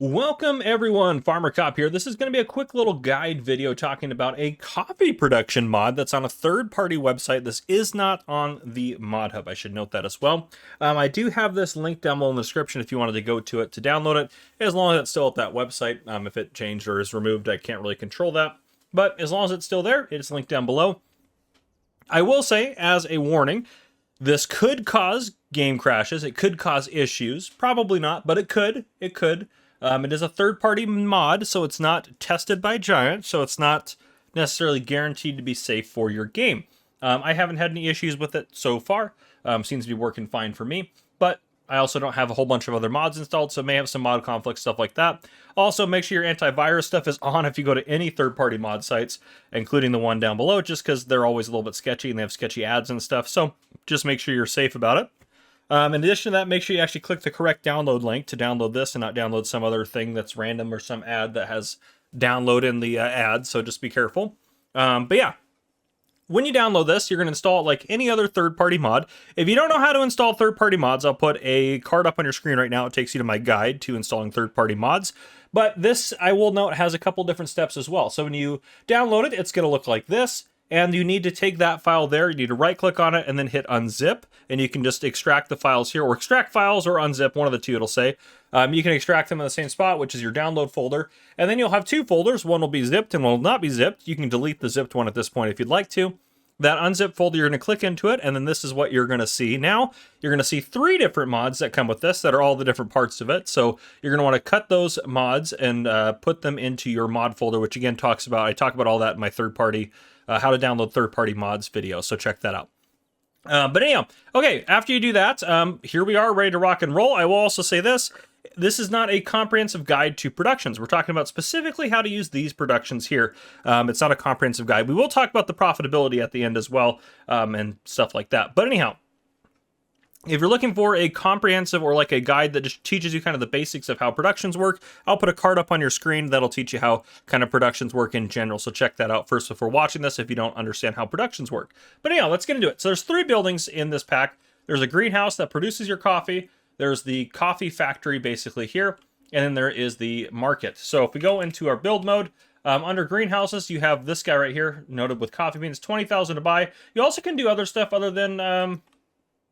Welcome everyone, Farmer Cop here. This is going to be a quick little guide video talking about a coffee production mod that's on a third-party website. This is not on the Mod Hub. I should note that as well. I do have this link down below in the description if you wanted to go to it to download it, as long as it's still at that website. If it changed or is removed, I can't really control that. But as long as it's still there, it's linked down below. I will say, as a warning, this could cause game crashes. It could cause issues. Probably not, but it could. It could. It is a third-party mod, so it's not tested by Giant, so it's not necessarily guaranteed to be safe for your game. I haven't had any issues with it so far. Seems to be working fine for me, but I also don't have a whole bunch of other mods installed, so may have some mod conflicts, stuff like that. Also, make sure your antivirus stuff is on if you go to any third-party mod sites, including the one down below, just because they're always a little bit sketchy and they have sketchy ads and stuff, so just make sure you're safe about it. In addition to that, make sure you actually click the correct download link to download this and not download some other thing that's random or some ad that has download in the ad, so just be careful. But yeah, when you download this, you're going to install it like any other third-party mod. If you don't know how to install third-party mods, I'll put a card up on your screen right now. It takes you to my guide to installing third-party mods. But this, I will note, has a couple different steps as well. So when you download it, it's going to look like this. And you need to take that file there, you need to right click on it and then hit unzip, and you can just extract the files here, or extract files or unzip, one of the two it'll say. You can extract them in the same spot, which is your download folder, and then you'll have two folders, one will be zipped and one will not be zipped. You can delete the zipped one at this point if you'd like to. That unzip folder, you're going to click into it, and then this is what you're going to see. Now, you're going to see 3 different mods that come with this that are all the different parts of it. So you're going to want to cut those mods and put them into your mod folder, which again I talk about all that in my third-party how to download third-party mods video, so check that out. But anyhow, okay, after you do that, here we are ready to rock and roll. I will also say this is not a comprehensive guide to productions. We're talking about specifically how to use these productions here. It's not a comprehensive guide. We will talk about the profitability at the end as well, and stuff like that. But anyhow, if you're looking for a comprehensive or like a guide that just teaches you kind of the basics of how productions work, I'll put a card up on your screen that'll teach you how kind of productions work in general. So check that out first before watching this if you don't understand how productions work. But anyhow, let's get into it. So there's 3 buildings in this pack. There's a greenhouse that produces your coffee. There's the coffee factory basically here. And then there is the market. So if we go into our build mode, under greenhouses, you have this guy right here, noted with coffee beans, 20,000 to buy. You also can do other stuff other than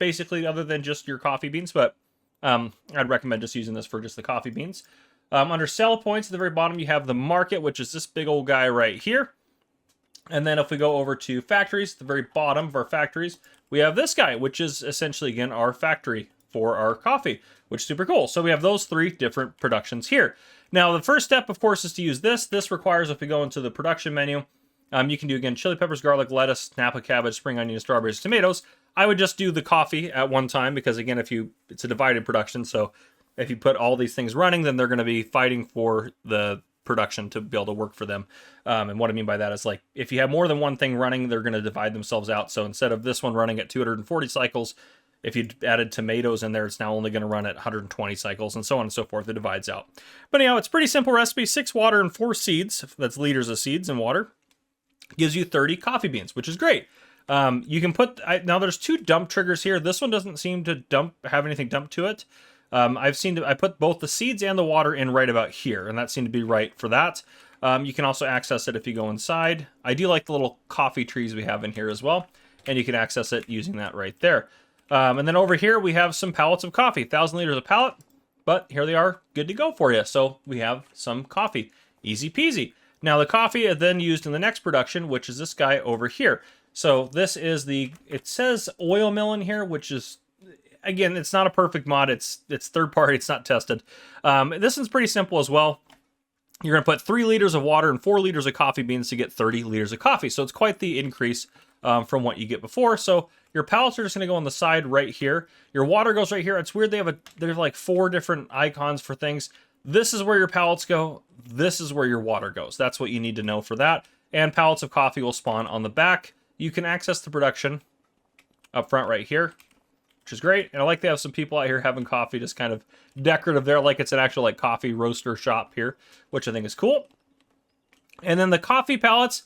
basically other than just your coffee beans, but I'd recommend just using this for just the coffee beans. Under sell points at the very bottom, you have the market, which is this big old guy right here. And then if we go over to factories, at the very bottom of our factories, we have this guy, which is essentially, again, our factory for our coffee, which is super cool. So we have those 3 different productions here. Now, the first step, of course, is to use this. This requires, if we go into the production menu, you can do, again, chili peppers, garlic, lettuce, snapper, cabbage, spring onion, strawberries, tomatoes. I would just do the coffee at one time because, again, it's a divided production. So if you put all these things running, then they're going to be fighting for the production to be able to work for them. And what I mean by that is, like, if you have more than one thing running, they're going to divide themselves out. So instead of this one running at 240 cycles, if you added tomatoes in there, it's now only going to run at 120 cycles, and so on and so forth. It divides out. But anyhow, it's a pretty simple recipe. 6 water and 4 seeds. That's liters of seeds and water. Gives you 30 coffee beans, which is great. You can put, now there's 2 dump triggers here. This one doesn't seem to have anything dumped to it. I put both the seeds and the water in right about here, and that seemed to be right for that. You can also access it if you go inside. I do like the little coffee trees we have in here as well, and you can access it using that right there. And then over here, we have some pallets of coffee, 1,000 liters a pallet, but here they are, good to go for you. So we have some coffee, easy peasy. Now the coffee is then used in the next production, which is this guy over here. So this is it says oil mill in here, which is, again, it's not a perfect mod. It's third party. It's not tested. This one's pretty simple as well. You're going to put 3 liters of water and 4 liters of coffee beans to get 30 liters of coffee. So it's quite the increase from what you get before. So your pallets are just going to go on the side right here. Your water goes right here. It's weird. There's like 4 different icons for things. This is where your pallets go. This is where your water goes. That's what you need to know for that. And pallets of coffee will spawn on the back. You can access the production up front right here, which is great. And I like they have some people out here having coffee, just kind of decorative there, like it's an actual like coffee roaster shop here, which I think is cool. And then the coffee pallets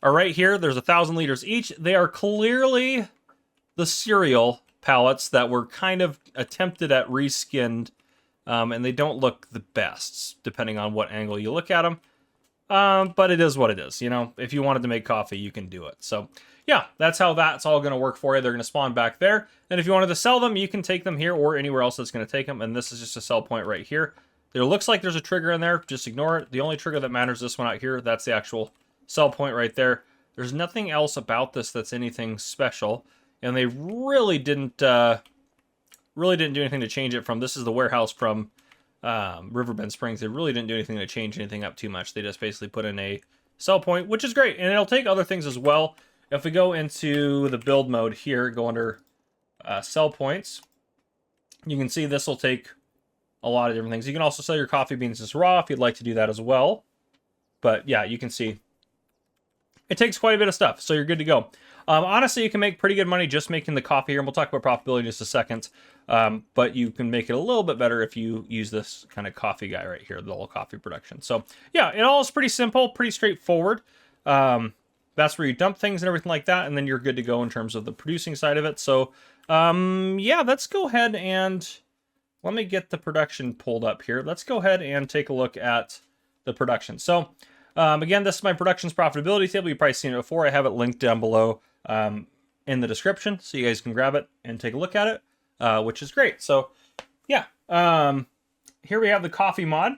are right here. There's 1,000 liters each. They are clearly the cereal pallets that were kind of attempted at reskinned and they don't look the best, depending on what angle you look at them. But it is what it is. You know, if you wanted to make coffee, you can do it. So yeah, that's how that's all going to work for you. They're going to spawn back there. And if you wanted to sell them, you can take them here or anywhere else that's going to take them. And this is just a sell point right here. There looks like there's a trigger in there. Just ignore it. The only trigger that matters is this one out here. That's the actual sell point right there. There's nothing else about this that's anything special. And they really didn't do anything to change it from. This is the warehouse from Riverbend Springs. They really didn't do anything to change anything up too much. They just basically put in a sell point, which is great. And it'll take other things as well. If we go into the build mode here, go under sell points, you can see this will take a lot of different things. You can also sell your coffee beans as raw if you'd like to do that as well. But yeah, you can see it takes quite a bit of stuff, so you're good to go. Honestly, you can make pretty good money just making the coffee here, and we'll talk about profitability in just a second. But you can make it a little bit better if you use this kind of coffee guy right here, the little coffee production. So yeah, it all is pretty simple, pretty straightforward. That's where you dump things and everything like that, and then you're good to go in terms of the producing side of it. So yeah, let's go ahead and let me get the production pulled up here. Let's go ahead and take a look at the production. So again, this is my productions profitability table. You've probably seen it before. I have it linked down below in the description, so you guys can grab it and take a look at it, which is great. So yeah, here we have the coffee mod.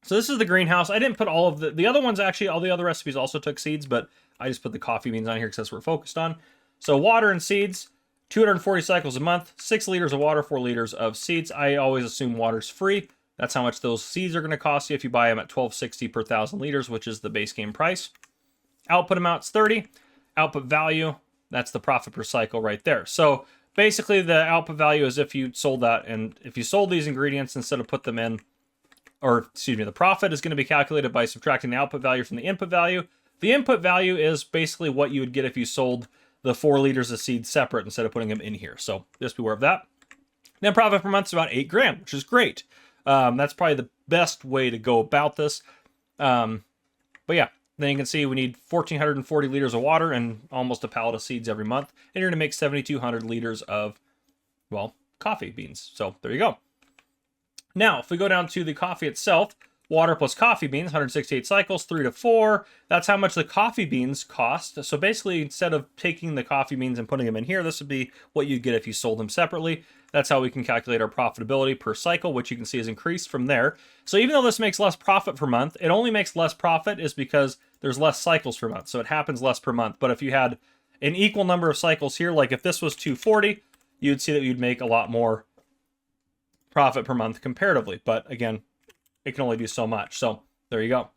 So this is the greenhouse. I didn't put all of the other ones, actually, all the other recipes also took seeds, but I just put the coffee beans on here because that's what we're focused on. So water and seeds, 240 cycles a month, 6 liters of water, 4 liters of seeds. I always assume water's free. That's how much those seeds are going to cost you if you buy them at $12.60 per 1,000 liters, which is the base game price. Output amount's 30. Output value, that's the profit per cycle right there. So basically the output value is if you sold that, and if you sold these ingredients instead of put them in, or excuse me, the profit is going to be calculated by subtracting the output value from the input value. The input value is basically what you would get if you sold the 4 liters of seeds separate instead of putting them in here. So just be aware of that. Then profit per month is about $8,000, which is great. That's probably the best way to go about this. But yeah, then you can see we need 1,440 liters of water and almost a pallet of seeds every month. And you're going to make 7,200 liters of, well, coffee beans. So there you go. Now, if we go down to the coffee itself, water plus coffee beans, 168 cycles, 3 to 4. That's how much the coffee beans cost. So basically, instead of taking the coffee beans and putting them in here, this would be what you'd get if you sold them separately. That's how we can calculate our profitability per cycle, which you can see is increased from there. So even though this makes less profit per month, it only makes less profit is because there's less cycles per month. So it happens less per month. But if you had an equal number of cycles here, like if this was 240, you'd see that you'd make a lot more profit per month comparatively. But again, it can only do so much. So there you go.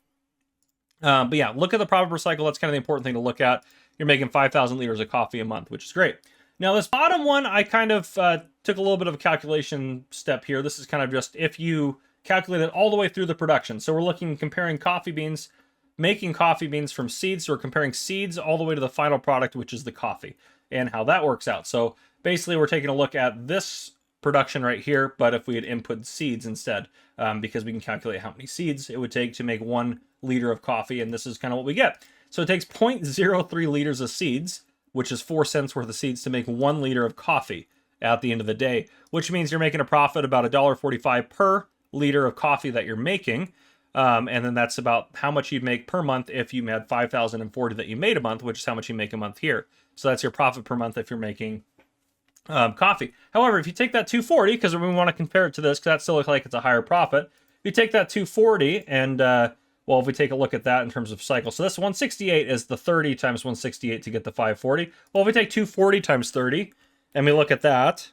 But yeah, look at the profit per cycle. That's kind of the important thing to look at. You're making 5,000 liters of coffee a month, which is great. Now this bottom one, I kind of took a little bit of a calculation step here. This is kind of just if you calculate it all the way through the production. So we're comparing coffee beans, making coffee beans from seeds. So we're comparing seeds all the way to the final product, which is the coffee, and how that works out. So basically we're taking a look at this production right here, but if we had input seeds instead, because we can calculate how many seeds it would take to make 1 liter of coffee, and this is kind of what we get. So it takes 0.03 liters of seeds, which is 4 cents worth of seeds, to make 1 liter of coffee at the end of the day, which means you're making a profit about $1.45 per liter of coffee that you're making. And then that's about how much you'd make per month if you had 5,040 that you made a month, which is how much you make a month here. So that's your profit per month if you're making coffee. However, if you take that 240, because we want to compare it to this, because that still looks like it's a higher profit. If you take that 240 and, well, if we take a look at that in terms of cycle. So this 168 is the 30 times 168 to get the 540. Well, if we take 240 times 30 and we look at that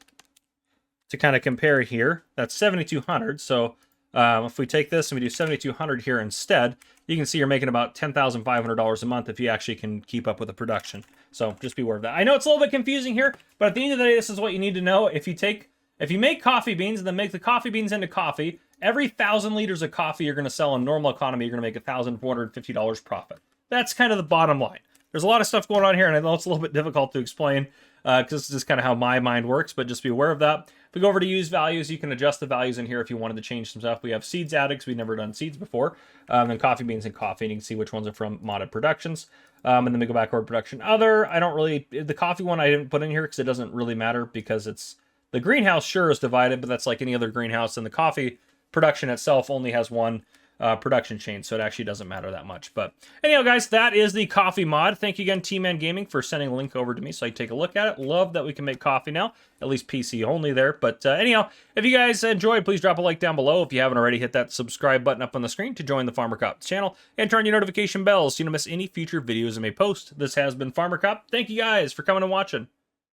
to kind of compare here, that's 7,200. So if we take this and we do 7,200 here instead, you can see you're making about $10,500 a month if you actually can keep up with the production. So just be aware of that. I know it's a little bit confusing here, but at the end of the day, this is what you need to know. If you make coffee beans and then make the coffee beans into coffee, every 1,000 liters of coffee you're going to sell in normal economy, you're going to make $1,450 profit. That's kind of the bottom line. There's a lot of stuff going on here, and I know it's a little bit difficult to explain because this is just kind of how my mind works, but just be aware of that. If we go over to use values, you can adjust the values in here if you wanted to change some stuff. We have seeds added because we've never done seeds before, and coffee beans and coffee, and you can see which ones are from modded productions. And then we go back over production other. I don't really, the coffee one I didn't put in here because it doesn't really matter because it's The greenhouse sure is divided, but that's like any other greenhouse, and the coffee production itself only has one production chain, so it actually doesn't matter that much. But anyhow, guys, that is the coffee mod. Thank you again, T-Man Gaming, for sending a link over to me so I can take a look at it. Love that we can make coffee now, at least PC only there. But anyhow, if you guys enjoyed, please drop a like down below. If you haven't already, hit that subscribe button up on the screen to join the Farmer Cop channel, and turn your notification bells so you don't miss any future videos I may post. This has been Farmer Cop. Thank you guys for coming and watching.